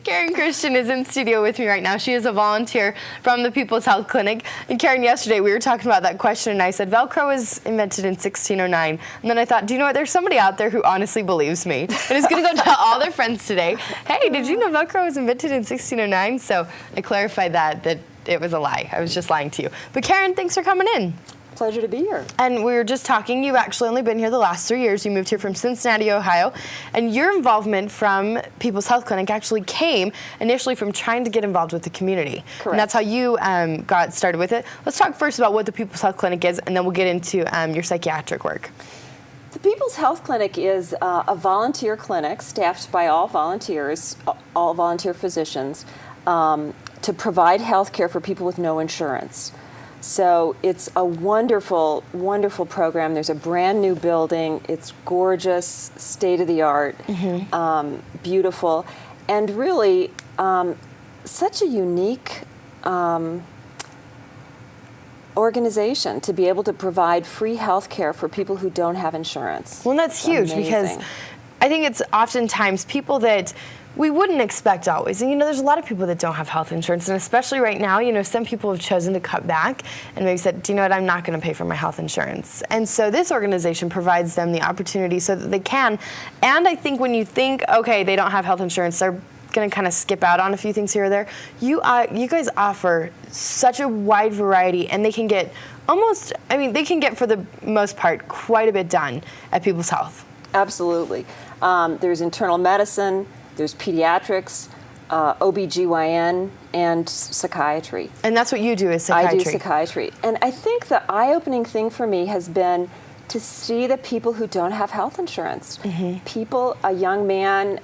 Karen Christian is in studio with me right now. She is a volunteer from the People's Health Clinic. And Karen, yesterday we were talking about that question, and I said Velcro was invented in 1609. And then I thought, do you know what? There's somebody out there who honestly believes me and is going to go tell all their friends today, hey, did you know Velcro was invented in 1609? So I clarified that it was a lie. I was just lying to you. But Karen, thanks for coming in. Pleasure to be here. And we were just talking, you've actually only been here the last 3 years. You moved here from Cincinnati, Ohio. And your involvement from People's Health Clinic actually came initially from trying to get involved with the community. Correct. And that's how you got started with it. Let's talk first about what the People's Health Clinic is, and then we'll get into your psychiatric work. The People's Health Clinic is a volunteer clinic staffed by all volunteers, all volunteer physicians, to provide health care for people with no insurance. So it's a wonderful, wonderful program. There's a brand new building. It's gorgeous, state-of-the-art, beautiful, and really such a unique organization to be able to provide free health care for people who don't have insurance. Well, that's huge because I think it's oftentimes people that we wouldn't expect always. And, there's a lot of people that don't have health insurance. And especially right now, some people have chosen to cut back and maybe said, do you know what, I'm not going to pay for my health insurance. And so this organization provides them the opportunity so that they can. And I think when you think, okay, they don't have health insurance, they're going to kind of skip out on a few things here or there. You guys offer such a wide variety, and they can get they can get for the most part quite a bit done at People's Health. Absolutely. There's internal medicine, there's pediatrics, OBGYN, and psychiatry. And that's what you do, is psychiatry. I do psychiatry. And I think the eye-opening thing for me has been to see the people who don't have health insurance. A young man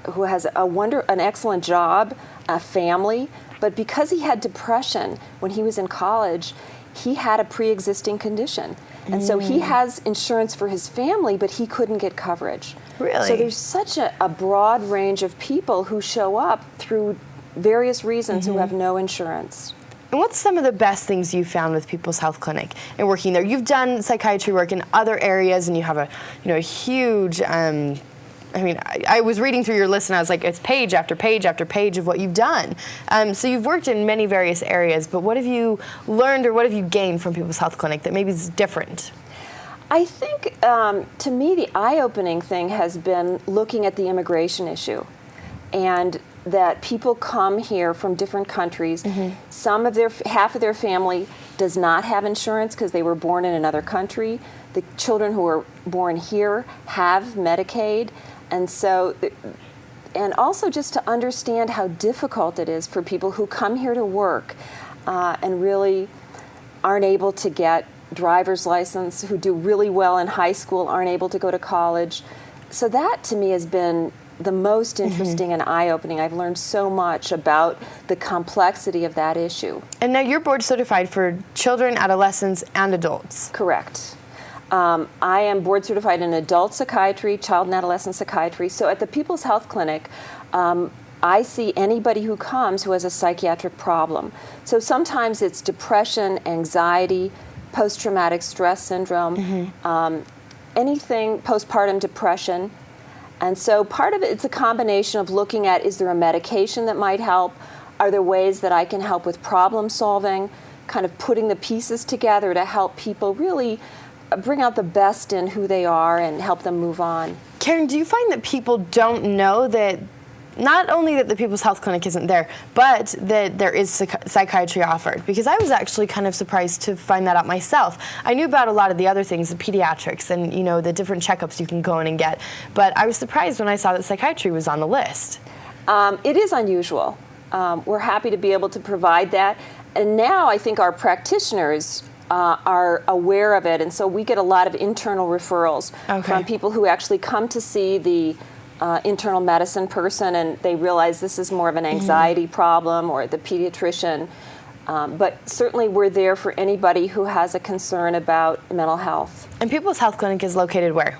who has an excellent job, a family, but because he had depression when he was in college, he had a pre-existing condition. And so he has insurance for his family, but he couldn't get coverage. Really? So there's such a broad range of people who show up through various reasons who have no insurance. And what's some of the best things you've found with People's Health Clinic and working there? You've done psychiatry work in other areas, and you have a huge. I was reading through your list, and I was like, it's page after page after page of what you've done. So you've worked in many various areas, but what have you learned or what have you gained from People's Health Clinic that maybe is different? I think, to me, the eye-opening thing has been looking at the immigration issue, and that people come here from different countries. Half of their family does not have insurance because they were born in another country. The children who are born here have Medicaid. And so, and also just to understand how difficult it is for people who come here to work and really aren't able to get driver's license, who do really well in high school, aren't able to go to college. So that to me has been the most interesting and eye-opening. I've learned so much about the complexity of that issue. And now you're board certified for children, adolescents, and adults. Correct. I am board certified in adult psychiatry, child and adolescent psychiatry. So at the People's Health Clinic, I see anybody who comes who has a psychiatric problem. So sometimes it's depression, anxiety, post-traumatic stress syndrome, anything postpartum depression. And so part of it's a combination of looking at, is there a medication that might help? Are there ways that I can help with problem solving? Kind of putting the pieces together to help people really bring out the best in who they are and help them move on. Karen, do you find that people don't know that not only that the People's Health Clinic isn't there, but that there is psychiatry offered? Because I was actually kind of surprised to find that out myself. I knew about a lot of the other things, the pediatrics and, the different checkups you can go in and get, but I was surprised when I saw that psychiatry was on the list. It is unusual. We're happy to be able to provide that. And now I think our practitioners are aware of it, and so we get a lot of internal referrals from people who actually come to see the internal medicine person, and they realize this is more of an anxiety problem, or the pediatrician. But certainly we're there for anybody who has a concern about mental health. And People's Health Clinic is located where?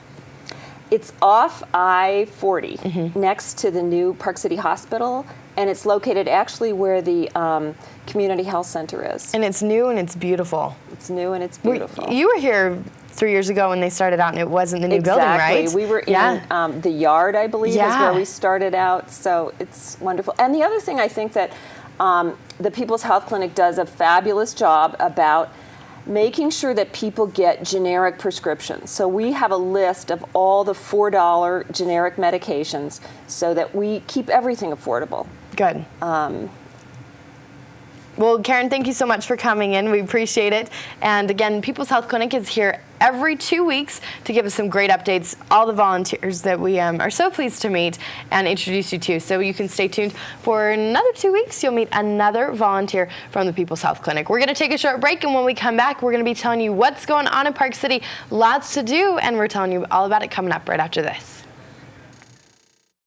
It's off I-40, next to the new Park City Hospital, and it's located actually where the Community Health Center is. And it's new and it's beautiful. It's new and it's beautiful. You were here 3 years ago when they started out, and it wasn't the new building, right? Exactly. We were in the yard, I believe, is where we started out. So it's wonderful. And the other thing I think that the People's Health Clinic does a fabulous job about making sure that people get generic prescriptions. So we have a list of all the $4 generic medications so that we keep everything affordable. Good. Well, Karen, thank you so much for coming in. We appreciate it. And again, People's Health Clinic is here every 2 weeks to give us some great updates, all the volunteers that we are so pleased to meet and introduce you to. So you can stay tuned for another 2 weeks. You'll meet another volunteer from the People's Health Clinic. We're going to take a short break, and when we come back, we're going to be telling you what's going on in Park City. Lots to do, and we're telling you all about it coming up right after this.